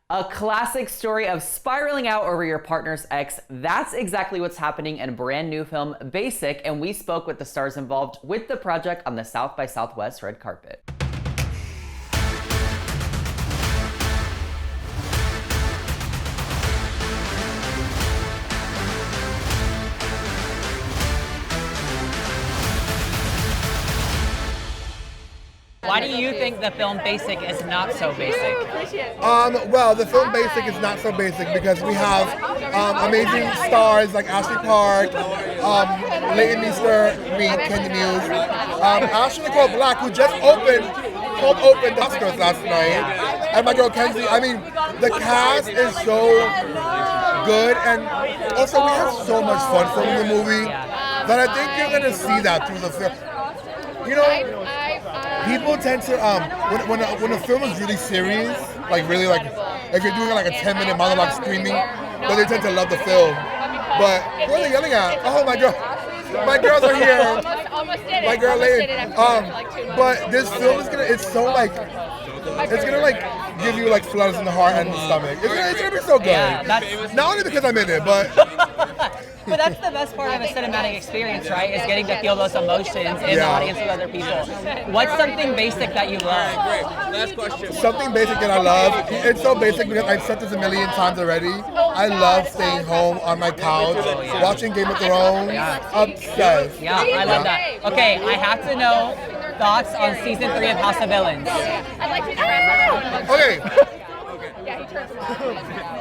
A classic story of spiraling out over your partner's ex. That's exactly what's happening in brand new film Basic, and we spoke with the stars involved with the project on the South by Southwest red carpet. Why do you think the film Basic is not so basic? Well, the film Basic is not so basic because we have amazing stars like Ashley Park, Leighton Meester, Kandy Muse, Ashley Nicole Black, who just opened the Oscars last night, and my girl Kenzie. I mean, the cast is so good, and also we have so much fun filming the movie that I think you're gonna see that through the film. You know, people tend to when a film is really serious, like really like if you're doing like a 10-minute monologue screaming, then they tend to love the film. But who are they yelling at? Oh my god, my girls are here. My girl Leighton. But this film is it's gonna like give you like floods in the heart and the stomach. It's gonna be so good. Yeah, not only because I'm in it, but. But that's the best part of a cinematic experience, right? Is getting to feel those emotions in the audience with other people. What's something basic that you love? Great. Last question. Something basic that I love. It's so basic because I've said this a million times already. I love staying home on my couch, watching Game of Thrones. Obsessed. Yeah, I love that. Okay, I have to know thoughts on season 3 of House of Villains. I'd like you to answer. Okay. Yeah, he turns.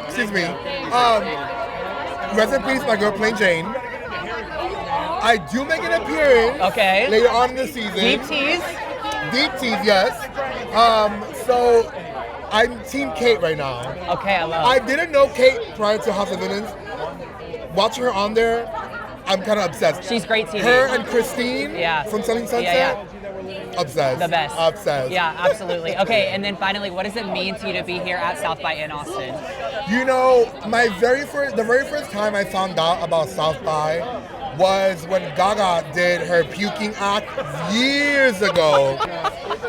Excuse me. Rest in peace, my girl Plain Jane. I do make an appearance later on in the season. Deep tease? Deep tease, yes. So I'm Team Kate right now. Okay, I love I didn't know Kate prior to House of Villains. Watching her on there, I'm kind of obsessed. She's great TV. Her and Christine from Selling Sunset. Obsessed. The best. Obsessed. Yeah, absolutely. Okay, and then finally, what does it mean to you to be here at South by in Austin? You know, the very first time I found out about South by was when Gaga did her puking act years ago.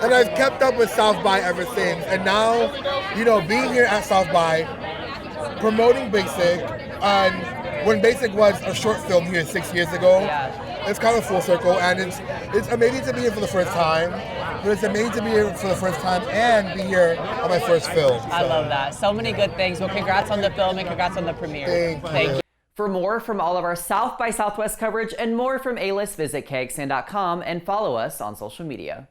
And I've kept up with South by ever since. And now, you know, being here at South by, promoting Basic, and when Basic was a short film here 6 years ago, it's kind of full circle, and it's amazing to be here for the first time. But it's amazing to be here for the first time and be here on my first film. So. I love that. So many good things. Well, congrats on the film and congrats on the premiere. Thank you. For more from all of our South by Southwest coverage and more from A-List, visit KXAN.com and follow us on social media.